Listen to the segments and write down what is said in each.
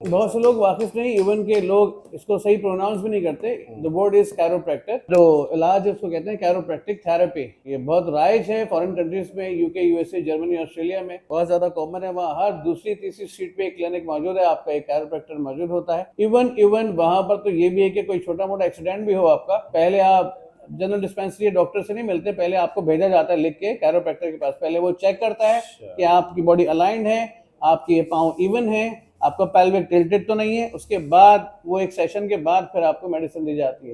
बहुत से लोग वाकिफ नहीं, इवन के लोग इसको सही प्रोनाउंस भी नहीं करते। The word is chiropractor. जो इलाज है उसको कहते हैं कैरोप्रैक्टिक थेरेपी। ये बहुत राइज है फॉरेन कंट्रीज में, यूके, यूएसए, जर्मनी, ऑस्ट्रेलिया में बहुत ज्यादा कॉमन है। वहाँ हर दूसरी तीसरी स्ट्रीट पे एक क्लिनिक मौजूद है, आपका एक कैरोप्रैक्टर मौजूद होता है। इवन वहाँ पर तो ये भी है कि कोई छोटा मोटा एक्सीडेंट भी हो आपका, पहले आप जनरल डिस्पेंसरी डॉक्टर से नहीं मिलते, पहले आपको भेजा जाता है लिख के कैरोप्रैक्टर के पास। पहले वो चेक करता है कि आपकी बॉडी अलाइंड है, आपके पाँव इवन है, आपका पेल्विक टिल्टेड तो नहीं है। उसके बाद वो एक सेशन के बाद फिर आपको मेडिसिन दी जाती है।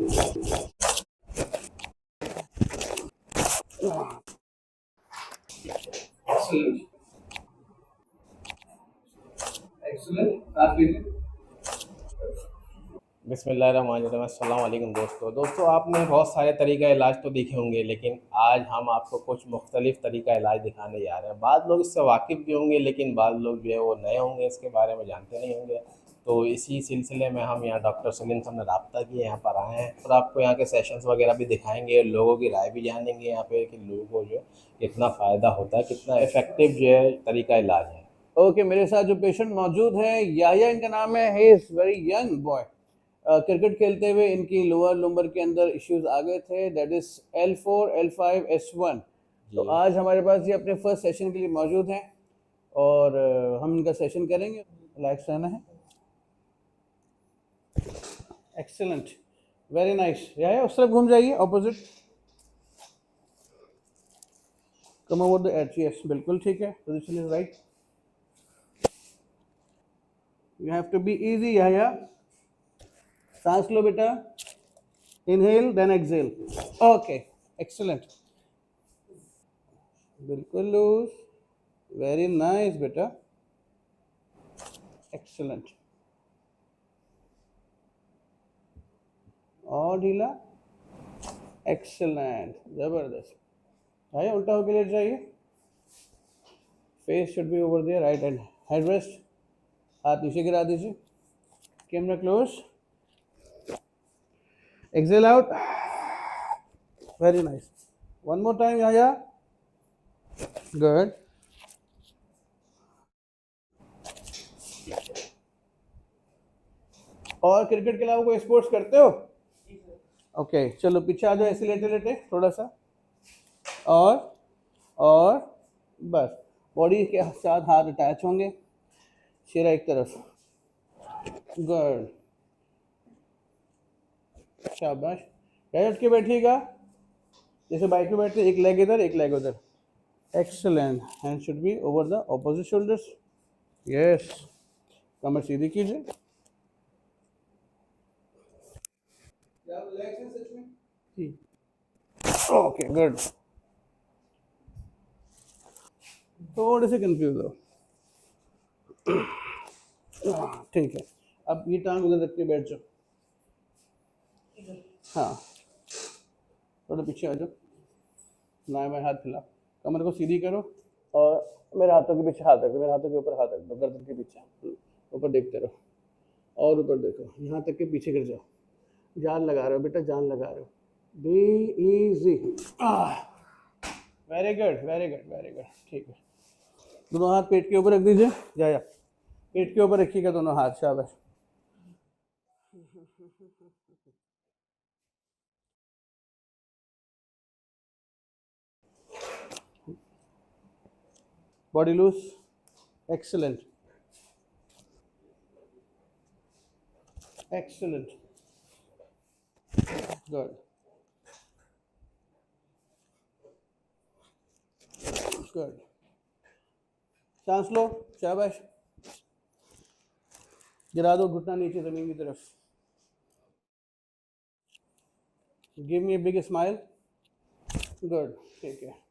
बिस्मिल्लाहिर्रहमानिर्रहीम। अस्सलाम वालेकुम दोस्तों, आपने बहुत सारे तरीका इलाज तो देखे होंगे, लेकिन आज हम आपको कुछ मुख्तलिफ तरीका इलाज दिखाने जा रहे हैं। बाद लोग इससे वाकिफ़ भी होंगे, लेकिन बाद लोग जो है वो नए होंगे, इसके बारे में जानते नहीं होंगे। तो इसी सिलसिले में हम यहाँ डॉक्टर सलीम से हमने रब्ता किया, यहाँ पर आए हैं और आपको यहाँ के सेशंस वगैरह भी दिखाएंगे, लोगों की राय भी जानेंगे यहाँ पे कि लोगों को जो है कितना फ़ायदा होता है, कितना इफ़ेक्टिव जो है तरीका इलाज है। ओके, मेरे साथ जो पेशेंट मौजूद है, याया इनका नाम है। He is very young boy. Cricket खेलते हुए इनकी लोअर लुम्बर के अंदर इश्यूज आ गए थे, that is L4, L5, S1। तो आज हमारे पास ये अपने फर्स्ट सेशन के लिए मौजूद हैं और हम इनका सेशन करेंगे। रिलैक्स रहना है। Excellent, very nice. या उस तरफ घूम जाइए, opposite. Come over the edge. Yes, बिल्कुल ठीक है। Position is right. You have to be easy. या सांस लो बेटा। Inhale then exhale. Okay, excellent, बिल्कुल लूज। वेरी नाइस बेटा, एक्सेलेंट। और ढीला, एक्सेलेंट, जबरदस्त। आइए उल्टा होकर लेट जाइए। Face should be over there, right hand head rest. हाथ नीचे गिरा दीजिए। Camera close. Exhale out. Very nice. One more time. या गुड। और क्रिकेट के अलावा कोई स्पोर्ट्स करते हो? ओके, चलो पीछे आ जाओ, ऐसे लेटे लेटे थोड़ा सा। और बस बॉडी के साथ हाथ अटैच होंगे, चेहरा एक तरफ। गुड, शाबाश। उठ के बैठिएगा जैसे बाइक में बैठते, एक लेग इधर एक लेग उधर। Excellent. Hand should be over the opposite shoulders. Yes, कमर सीधी कीजिए। Okay, good. थोड़े से कंफ्यूज हो, ठीक है। अब ये टांग उधर रख के बैठ जाओ। हाँ, थोड़ा पीछे आ जाओ। दाएं बाएं हाथ फैला, कमर को सीधी करो और मेरे हाथों के पीछे हाथ रख दो। मेरे हाथों के ऊपर हाथ रख दो, गर्दन के पीछे। ऊपर देखते रहो और ऊपर देखो, यहाँ तक के पीछे गिर जाओ। जान लगा रहे हो बेटा, जान लगा रहे हो। Be easy. Very good, very good, very good. ठीक है, दोनों हाथ पेट के ऊपर रख दीजिए। जाया, पेट के ऊपर रखिएगा दोनों हाथ। शाबाश। Body loose. Excellent, excellent, good, good. सांस लो, शाबाश। गिरा दो घुटना नीचे जमीन की तरफ। Give me big smile. Good, ठीक है।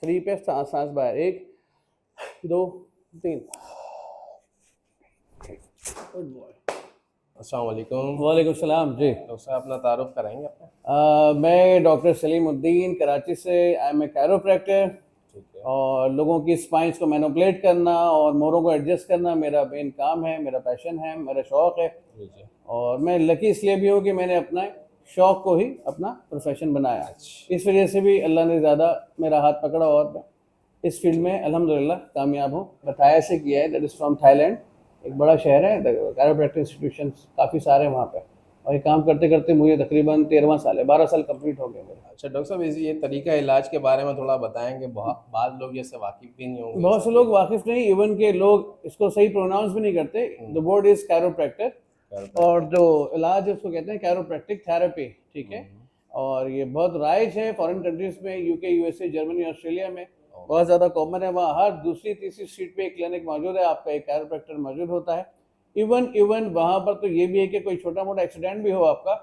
3 पे सांस सांस बाहर। 1 2 3। Good boy. अस्सलाम वालेकुम। वालेकुम सलाम जी। तो सर अपना तारुफ कराएंगे अपने? मैं डॉक्टर सलीमुद्दीन, कराची से। I am a chiropractor. ठीक है। और लोगों की स्पाइंस को मैनिपुलेट करना और मोरों को एडजस्ट करना मेरा मेन काम है, मेरा पैशन है, मेरा शौक़ है। जी जी। और मैं लकी इसलिए भी हूँ कि मैंने अपना शौक़ को ही अपना प्रोफेशन बनाया। इस वजह से भी अल्लाह ने ज़्यादा मेरा हाथ पकड़ा और मैं इस फील्ड में अल्हम्दुलिल्लाह कामयाब हूँ। बताया से किया है, दैट इज़ फ्रॉम थाईलैंड। एक बड़ा शहर है, कैरोप्रैक्टिक इंस्टीट्यूशन काफ़ी सारे हैं वहाँ पे, और ये काम करते करते मुझे तकरीबन 13वां साल है, 12 साल कंप्लीट हो गए मेरे। अच्छा डॉक्टर साहब, ये तरीका इलाज के बारे में थोड़ा बताएंगे, बाद लोग जैसे वाकिफ भी नहीं होंगे। बहुत से लोग वाकिफ नहीं, इवन के लोग इसको सही प्रोनाउंस भी नहीं करते। द वर्ड इज कैरोप्रैक्टर, और जो इलाज है उसको कहते हैं कैरोप्रैक्टिक थेरेपी, ठीक है। और ये बहुत राइज है फॉरेन कंट्रीज में, यूके, यूएसए, जर्मनी, ऑस्ट्रेलिया में बहुत ज़्यादा कॉमन है। वहाँ हर दूसरी तीसरी स्ट्रीट पे एक क्लिनिक मौजूद है, आपका एक कैरोप्रैक्टर मौजूद होता है। इवन वहाँ पर तो ये भी है कि कोई छोटा मोटा एक्सीडेंट भी हो आपका,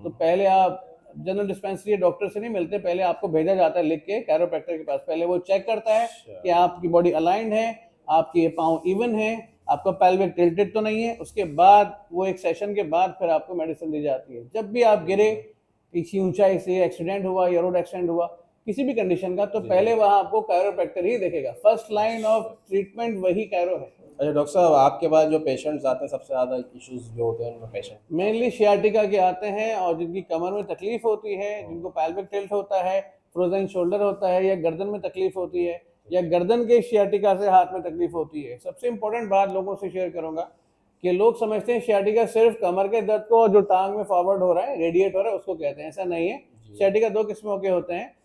तो पहले आप जनरल डिस्पेंसरी डॉक्टर से नहीं मिलते, पहले आपको भेजा जाता है लिख के कैरोप्रैक्टर के पास। पहले वो चेक करता है कि आपकी बॉडी अलाइंड है, आपके पाँव इवन है, आपका पेल्विक टिल्टेड तो नहीं है। उसके बाद वो एक सेशन के बाद फिर आपको मेडिसिन दी जाती है। जब भी आप गिरे किसी ऊंचाई से, एक्सीडेंट हुआ या रोड एक्सीडेंट हुआ किसी भी कंडीशन का, तो पहले वहाँ आपको कैरोप्रैक्टर ही देखेगा। फर्स्ट लाइन ऑफ ट्रीटमेंट वही कैरो है। अच्छा डॉक्टर साहब, आपके पास जो पेशेंट्स आते हैं सबसे ज़्यादा इश्यूज जो होते हैं उनमें पेशेंट मेनली शियाटिका के आते हैं, और जिनकी कमर में तकलीफ होती है, जिनको पेल्विक टिल्ट होता है, फ्रोजन शोल्डर होता है, या गर्दन में तकलीफ होती है, या गर्दन के शियाटिका से हाथ में तकलीफ होती है। सबसे इंपॉर्टेंट बात लोगों से शेयर करूंगा कि लोग समझते हैं शियाटिका सिर्फ कमर के दर्द को, जो टांग में फॉरवर्ड हो रहा है, रेडिएट हो रहा है, उसको कहते हैं। ऐसा नहीं है। शियाटिका दो किस्मों के होते हैं।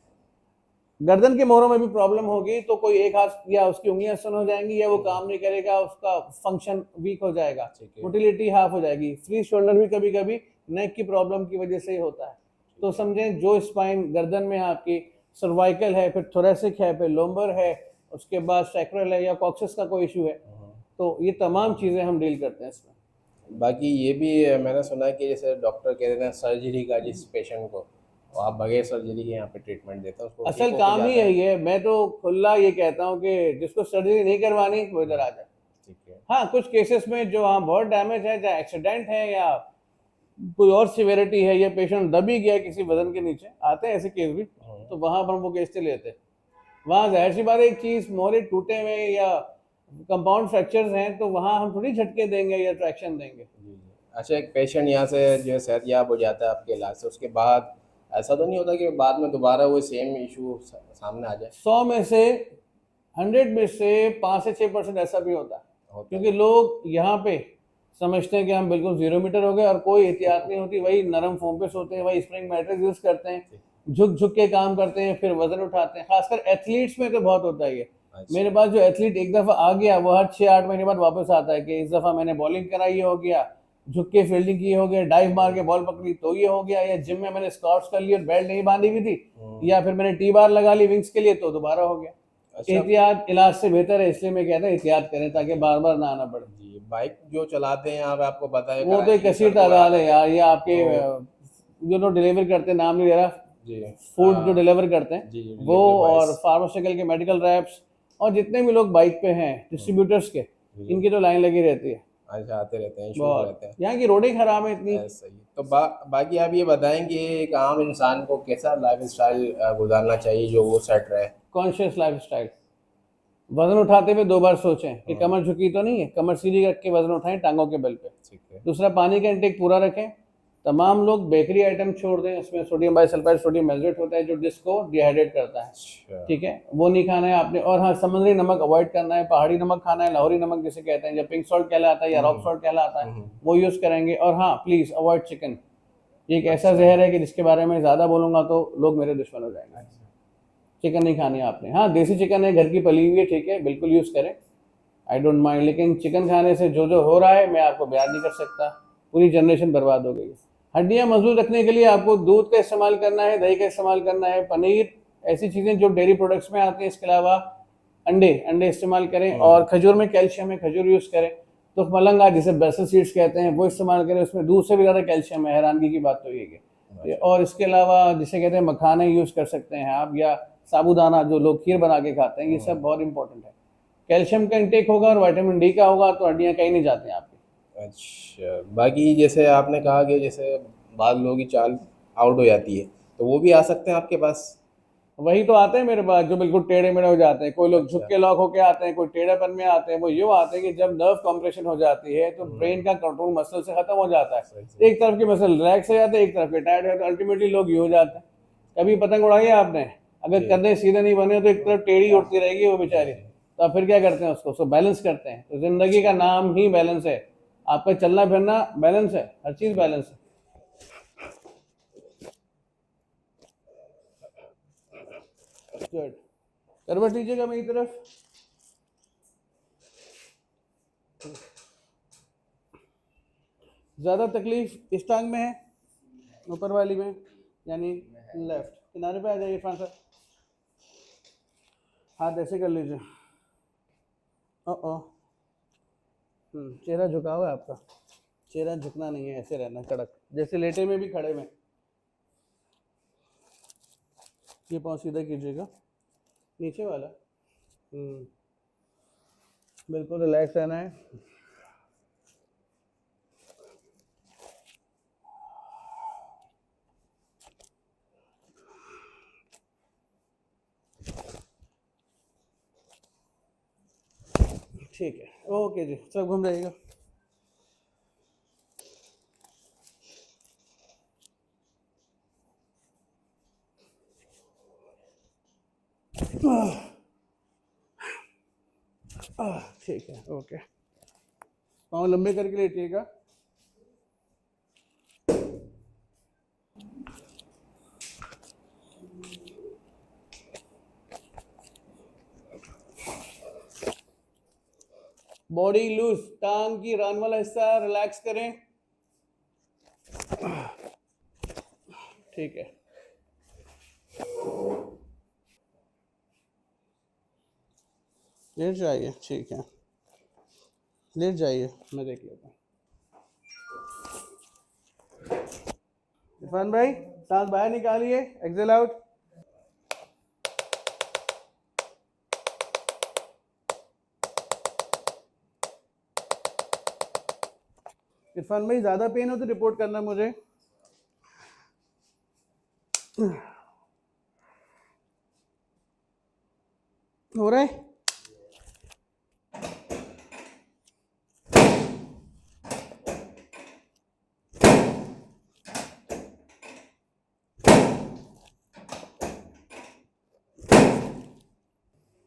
गर्दन के मोहरों में भी प्रॉब्लम होगी तो कोई एक हाथ या उसकी उंगलियां सुन हो जाएंगी, या वो काम नहीं करेगा, उसका फंक्शन वीक हो जाएगा, मोटिलिटी हाफ हो जाएगी। फ्री शोल्डर भी कभी कभी नेक की प्रॉब्लम की वजह से ही होता है। तो समझें, जो स्पाइन गर्दन में आपकी सर्वाइकल है, फिर थोरेसिक है, फिर लोम्बर है, उसके बाद सैक्रल है, या कॉक्सिस का कोई इशू है, तो ये तमाम चीज़ें हम डील करते हैं इसमें। बाकी ये भी मैंने सुना है कि जैसे डॉक्टर कह देते हैं सर्जरी का जिस पेशेंट को, और आप बगैर सर्जरी के यहाँ पे ट्रीटमेंट देते हैं उसको, असल काम ही यही है। मैं तो खुला ये कहता हूँ कि जिसको सर्जरी नहीं करवानी वो इधर आ जाए। ठीक है। हाँ, कुछ केसेस में जो हाँ बहुत डैमेज है, चाहे एक्सीडेंट है या कोई और सिवेरिटी है, या पेशेंट दबी गया किसी वजन के नीचे, आते हैं ऐसे केस भी, तो वहाँ पर हम वो केस लेते हैं। वहाँ जाहिर सी बात है, एक चीज़ मोहरे टूटे हुए या कंपाउंड फ्रैक्चर्स हैं, तो वहाँ हम थोड़ी झटके देंगे या ट्रैक्शन देंगे। अच्छा, एक पेशेंट यहाँ से जो है सेहतयाब हो जाता है आपके इलाज से, उसके बाद ऐसा तो नहीं होता कि बाद में दोबारा वो सेम इशू सामने आ जाए? 100 में से 100 में से 5 से 6% ऐसा भी होता है, क्योंकि लोग यहाँ पे समझते हैं कि हम बिल्कुल 0 मीटर हो गए, और कोई एहतियात नहीं होती। वही नरम फोम पे सोते हैं, वही स्प्रिंग मैट्रेस यूज करते हैं, झुक झुक के काम करते हैं, फिर वजन उठाते हैं। खासकर एथलीट्स में तो बहुत होता है ये। मेरे पास जो एथलीट एक दफ़ा आ गया, वो हर 6-8 महीने बाद वापस आता है कि इस दफ़ा मैंने बॉलिंग कराई, हो गया, झुक के फील्डिंग की हो गया, डाइव मार के बॉल पकड़ी तो ये हो गया, या जिम में मैंने स्क्वाट्स कर ली और बेल्ट नहीं बांधी हुई थी, या फिर मैंने टी बार लगा ली विंग्स के लिए तो दोबारा हो गया। अच्छा, एहतियात इलाज से बेहतर है, इसलिए मैं कहता हूँ एहतियात करें ताकि बार बार ना आना पड़े। जी, बाइक जो चलाते हैं यहाँ पे आपको पता है वो तो एक कसीर तादाद है यार। ये आपके जो लोग डिलीवर करते हैं, नाम नहीं दे रहा, फूड जो डिलीवर करते हैं वो, और फार्मास्यूटिकल के मेडिकल रैप्स, और जितने भी लोग बाइक पे हैं डिस्ट्रीब्यूटर्स के, इनकी तो लाइन लगी रहती है। अच्छा, आते रहते हैं, इशूज रहते हैं। यहाँ की रोडें खराब है इतनी। सही। तो बाकी आप ये बताएं कि एक आम इंसान को कैसा लाइफ स्टाइल गुजारना चाहिए जो वो सेट रहे? Conscious life style. वजन उठाते हुए 2 बार सोचें कि कमर झुकी तो नहीं है, कमर सीधी रख के वजन उठाएं टांगों के बल पे। ठीक है। दूसरा, पानी का इंटेक पूरा रखें। तमाम लोग बेकरी आइटम छोड़ दें, उसमें सोडियम बाइसल्फाइड, सोडियम मेल्जेट होता है जो डिस्क को डिहाइड्रेट करता है। ठीक है, वो नहीं खाना है आपने। और हाँ, समुद्री नमक अवॉइड करना है, पहाड़ी नमक खाना है, लाहौरी नमक जिसे कहते हैं, जब पिंक सॉल्ट कहलाता है या रॉक सॉल्ट कहलाता है, वो यूज़ करेंगे। और हाँ, प्लीज़ अवॉइड चिकन। ये एक ऐसा जहर है कि जिसके बारे में ज़्यादा बोलूँगा तो लोग मेरे दुश्मन हो जाएंगे। चिकन नहीं खानी आपने। हाँ, देसी चिकन है, घर की पली हुई है, ठीक है, बिल्कुल यूज़ करें, आई डोंट माइंड। लेकिन चिकन खाने से जो हो रहा है मैं आपको बयान नहीं कर सकता, पूरी जनरेशन बर्बाद हो गई है। हड्डियाँ मजबूत रखने के लिए आपको दूध का इस्तेमाल करना है, दही का इस्तेमाल करना है, पनीर, ऐसी चीज़ें जो डेयरी प्रोडक्ट्स में आती हैं। इसके अलावा अंडे इस्तेमाल करें, और खजूर में कैल्शियम है, खजूर यूज़ करें। तो मलंगा जिसे ब्रसेल सीड्स कहते हैं वो इस्तेमाल करें, उसमें दूध से भी ज़्यादा कैल्शियम है। हैरानगी की बात तो ये है। और इसके अलावा जिसे कहते हैं मखाने यूज़ कर सकते हैं आप, या साबूदाना जो लोग खीर बना के खाते हैं, ये सब बहुत इंपॉर्टेंट है। कैल्शियम का इंटेक होगा और विटामिन डी का होगा तो हड्डियाँ कहीं नहीं जाती हैं आपकी। अच्छा, बाकी जैसे आपने कहा कि जैसे बाद लोगों की चाल आउट हो जाती है, तो वो भी आ सकते हैं आपके पास? वही तो आते हैं मेरे पास जो बिल्कुल टेढ़े मेढ़े हो जाते हैं। कोई लोग झुक के लॉक होके आते हैं, कोई टेढ़ेपन में आते हैं। वो यूँ आते हैं कि जब नर्व कॉम्प्रेशन हो जाती है तो ब्रेन का कंट्रोल मसल से खत्म हो जाता है। एक तरफ के मसल रिलैक्स हो जाते हैं, एक तरफ के टायर्ड हो जाते हैं, अल्टीमेटली लोग ये हो जाते हैं। कभी पतंग उड़ाई है आपने? अगर कंधे सीधे नहीं बने तो एक तरफ टेढ़ी उड़ती रहेगी वो बेचारी, तो आप फिर क्या करते हैं, उसको बैलेंस करते हैं। तो जिंदगी का नाम ही बैलेंस है, आपका चलना फिरना बैलेंस है, हर चीज बैलेंस है। गुड, करवट लीजिएगा मेरी तरफ। ज्यादा तकलीफ इस टांग में है, ऊपर वाली में, यानी लेफ्ट। किनारे पे आ जाइए इरफान सर, हाथ ऐसे कर लीजिए। ओ चेहरा झुका हुआ है आपका, चेहरा झुकना नहीं है, ऐसे रहना कड़क, जैसे लेटे में भी खड़े में। ये पाँव सीधा कीजिएगा, नीचे वाला। बिल्कुल रिलैक्स रहना है। ठीक है, ओके जी, सब घूम जाइएगा। ठीक है, ओके, पाँव लंबे करके लेटिएगा। बॉडी लूज, टांग की रान वाला हिस्सा रिलैक्स करें। ठीक है, लेट जाइए। ठीक है, लेट जाइए, मैं देख लेता हूँ। इरफान भाई, सांस बाहर निकालिए, एक्सेल आउट। इरफान भाई, ज्यादा पेन हो तो रिपोर्ट करना मुझे। हो रहा है?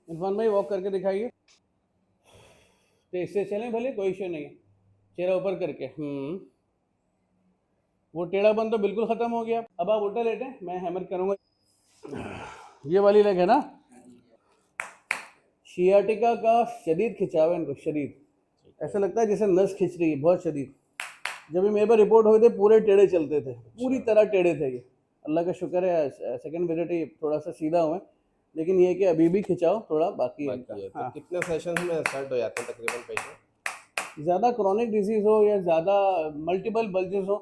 इरफान भाई, वॉक करके दिखाइए। तेज से चलें भले, कोई इश्यू नहीं है। चेहरा ऊपर करके। वो टेढ़ापन तो बिल्कुल खत्म हो गया। अब आप उल्टा लेटें, मैं हैमर करूंगा। ये वाली लेग है ना, शियाटिका का शदीद खिंचाव है इनको, शदीद। ऐसा लगता है जैसे नस खिंच रही है, बहुत शदीद। जब भी मेरे पर रिपोर्ट हुए थे, पूरे टेढ़े चलते थे, पूरी तरह टेढ़े थे ये। अल्लाह का शुक्र है, सेकंड विजिट ही थोड़ा सा सीधा हुआ है, लेकिन ये कि अभी भी खिंचाव थोड़ा बाकी है। तो कितने सेशंस में सेट हो जाते हैं तकरीबन पेशेंट? ज़्यादा क्रॉनिक डिजीज हो या ज़्यादा मल्टीपल बल्जेस हो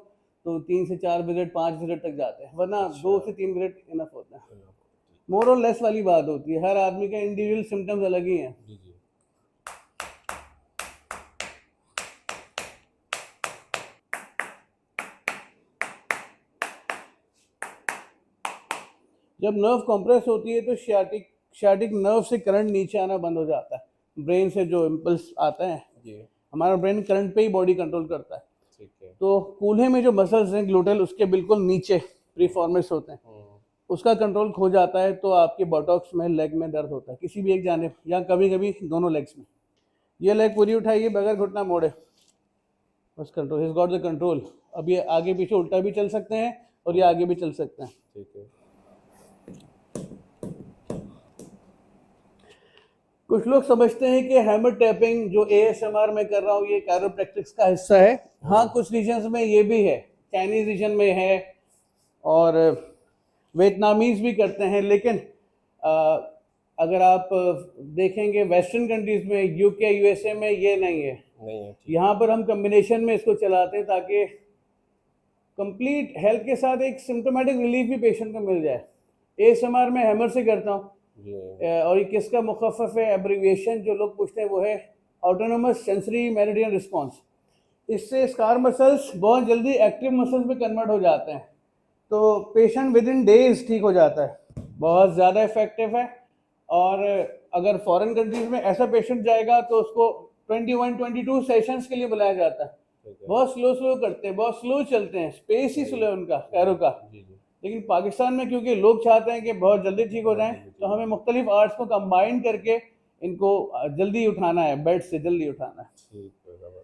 तो 3 से 4 विजिट, 5 विजिट तक जाते हैं, वरना 2 से 3 विजिट इनफ होता है। मोर और लेस वाली बात होती है, हर आदमी के इंडिविजुअल सिम्टम्स अलग ही हैं। जब नर्व कंप्रेस होती है तो शियाटिक नर्व से करंट नीचे आना बंद हो जाता है। ब्रेन से जो इम्पल्स आता है, हमारा ब्रेन करंट पे ही बॉडी कंट्रोल करता है। ठीक है। तो कूल्हे में जो मसल्स हैं ग्लूटल, उसके बिल्कुल नीचे प्रीफॉर्मेट्स होते हैं, उसका कंट्रोल खो जाता है, तो आपके बॉटॉक्स में, लेग में दर्द होता है, किसी भी एक जानिब या कभी कभी दोनों लेग्स में। ये लेग पूरी उठाइए, बगैर घुटना मोड़े, बस control, his got the control. अब ये आगे पीछे उल्टा भी चल सकते हैं और ये आगे भी चल सकते हैं। ठीक है। कुछ लोग समझते हैं कि हैमर टैपिंग जो ASMR में कर रहा हूँ ये कैरोप्रैक्टिक्स का हिस्सा है। हाँ, कुछ रीजन्स में ये भी है, चाइनीज रीजन में है और वियतनामीज भी करते हैं, लेकिन अगर आप देखेंगे वेस्टर्न कंट्रीज में, UK USA में ये नहीं है। यहाँ पर हम कम्बिनेशन में इसको चलाते हैं ताकि कंप्लीट हेल्थ के साथ एक सिम्टोमेटिक रिलीफ भी पेशेंट को मिल जाए। ASMR में हैमर से करता हूँ और ये किसका मुखफ़फ़ है, एब्रीविएशन जो लोग पूछते हैं वो है ऑटोनोमस सेंसरी मेरिडियन रिस्पॉन्स। इससे स्कार मसल्स बहुत जल्दी एक्टिव मसल्स में कन्वर्ट हो जाते हैं, तो पेशेंट विद इन डेज ठीक हो जाता है, बहुत ज़्यादा इफेक्टिव है। और अगर फॉरेन कंट्रीज में ऐसा पेशेंट जाएगा तो उसको 21-22 सेशंस के लिए बुलाया जाता है। बहुत स्लो करते हैं, बहुत स्लो चलते हैं, स्पेस ही स्लो है उनका, कैरो का। लेकिन पाकिस्तान में क्योंकि लोग चाहते हैं कि बहुत जल्दी ठीक हो जाएं, तो हमें मुख्तलिफ आर्ट्स को कंबाइन करके इनको जल्दी उठाना है, बेड से जल्दी उठाना है। ठीक है, जबरदस्त।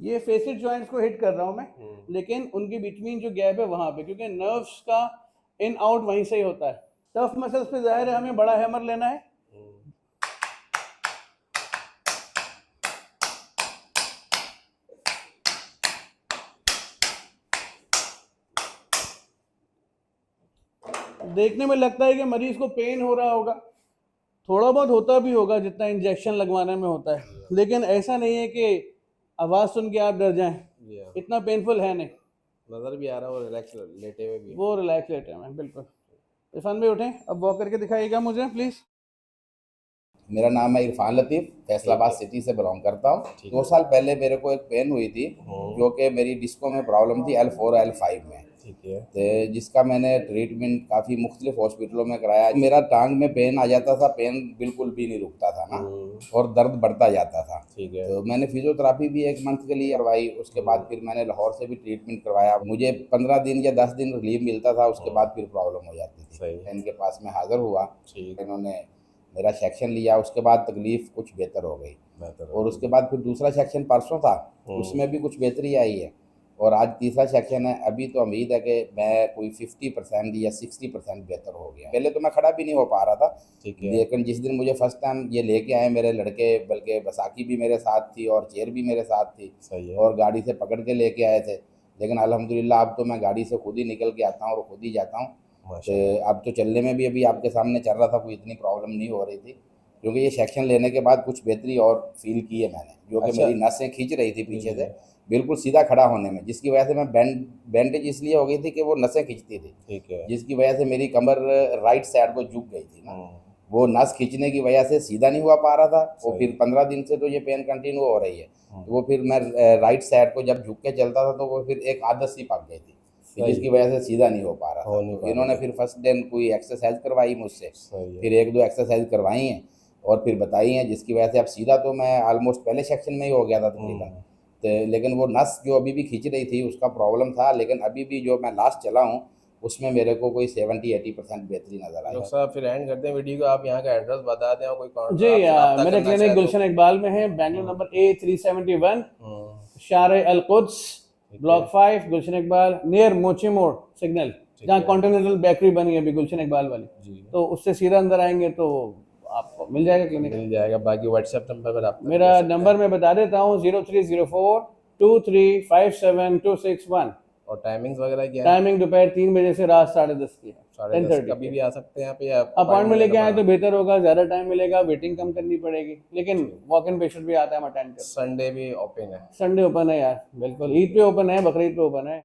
ये फेसिड जॉइंट्स को हिट कर रहा हूँ मैं, लेकिन उनके बीच में जो गैप है वहां पे, क्योंकि नर्व्स का इन आउट वहीं से ही होता है। टफ मसल्स पे जाहिर है हमें बड़ा हैमर लेना है। देखने में लगता है कि मरीज को पेन हो रहा होगा, थोड़ा बहुत होता भी होगा जितना इंजेक्शन लगवाने में होता है, लेकिन ऐसा नहीं है कि आवाज सुन के आप डर जाएं, इतना पेनफुल है नहीं। नजर भी आ रहा है, वो रिलैक्स लेटे हुए भी है। वो रिलैक्स लेटे हुए हैं बिल्कुल। इरफान भाई उठें, अब वॉक करके दिखाइएगा मुझे प्लीज। मेरा नाम है इरफान लतीफ़, फैसलाबाद सिटी से बिलोंग करता हूँ। 2 साल पहले मेरे को एक पेन हुई थी, जो कि मेरी डिस्को में प्रॉब्लम थी L4 L5 में। ठीक है। तो जिसका मैंने ट्रीटमेंट काफ़ी मुख्तलिफ हॉस्पिटलों में कराया। मेरा टांग में पेन आ जाता था, पेन बिल्कुल भी नहीं रुकता था ना, और दर्द बढ़ता जाता था। ठीक है। तो मैंने फिजियोथेरापी भी 1 मंथ के लिए करवाई। उसके बाद फिर मैंने लाहौर से भी ट्रीटमेंट करवाया। मुझे 15 दिन या 10 दिन रिलीफ मिलता था, उसके बाद फिर प्रॉब्लम हो जाती थी। इनके पास में हाजिर हुआ, इन्होंने मेरा सेक्शन लिया, उसके बाद तकलीफ कुछ बेहतर हो गई। और उसके बाद फिर दूसरा सेक्शन परसों था, उसमें भी कुछ बेहतरी आई है, और आज तीसरा सेक्शन है। अभी तो उम्मीद है कि मैं कोई 50% या 60% बेहतर हो गया। पहले तो मैं खड़ा भी नहीं हो पा रहा था, लेकिन जिस दिन मुझे फर्स्ट टाइम ये लेके आए मेरे लड़के, बल्कि बसाकी भी मेरे साथ थी और चेयर भी मेरे साथ थी, और गाड़ी से पकड़ के लेके आए थे। लेकिन अल्हम्दुलिल्लाह अब तो मैं गाड़ी से खुद ही निकल के आता हूँ और खुद ही जाता हूँ। अब तो चलने में भी अभी आपके सामने चल रहा था, कोई इतनी प्रॉब्लम नहीं हो रही थी, क्योंकि ये सेक्शन लेने के बाद कुछ बेहतरी और फील की है मैंने, जो कि मेरी नसें खींच रही थी पीछे से बिल्कुल सीधा खड़ा होने में, जिसकी वजह से मैं बैंडेज इसलिए हो गई थी कि वो नसें खींचती थी। ठीक है। जिसकी वजह से मेरी कमर राइट साइड को झुक गई थी ना, वो नस खींचने की वजह से सीधा नहीं हुआ पा रहा था। वो फिर 15 दिन से तो ये पेन कंटिन्यू हो रही है। वो फिर मैं राइट साइड को जब झुक के चलता था तो वो फिर एक आदत सी पक गई थी, जिसकी वजह से सीधा नहीं हो पा रहा था। तो इन्होंने फिर फर्स्ट दिन कोई एक्सरसाइज करवाई मुझसे, फिर 1-2 एक्सरसाइज करवाई हैं और फिर बताई हैं, जिसकी वजह से अब सीधा तो मैं ऑलमोस्ट पहले सेक्शन में ही हो गया था तकरीबन। तो लेकिन वो नस जो अभी भी खींच रही थी उसका प्रॉब्लम था, लेकिन अभी भी जो मैं लास्ट चला हूँ उसमें मेरे को कोई 70-80% बेहतरी नजर आई। डॉक्टर साहब फिर एंड करते हैं वीडियो को, आप यहाँ का एड्रेस बता दें और कोई कॉन्टैक्ट जी, मेरा क्लिनिक गुलशन इकबाल में है, बेंगलुरु नंबर A371, शारे अल कुद्स, ब्लॉक 5, गुलशन इकबाल, नियर मोची मोड़ सिग्नल, जहाँ कॉन्टिनेंटल बेकरी बनी है अभी गुलशन इकबाल वाली, तो उससे सीधा अंदर आएंगे तो आपको मिल जाएगा क्लिनिक। मिल जाएगा। बाकी व्हाट्सएप नंबर पर आप मेरा नंबर मैं बता देता हूँ 03042357 और टाइमिंग्स वगैरह क्या है? टाइमिंग दोपहर 3 बजे से रात 10:30 की है। 10:30 कभी भी आ सकते हैं यहाँ पे, अपॉइंटमेंट लेके आए तो बेहतर होगा, ज्यादा टाइम मिलेगा, वेटिंग कम करनी पड़ेगी, लेकिन वॉक इन पेशेंट भी आता है हम अटेंड करते हैं। संडे भी ओपन है? संडे ओपन है यार, बिल्कुल। ईद पे ओपन है, बकरीद पे ओपन है।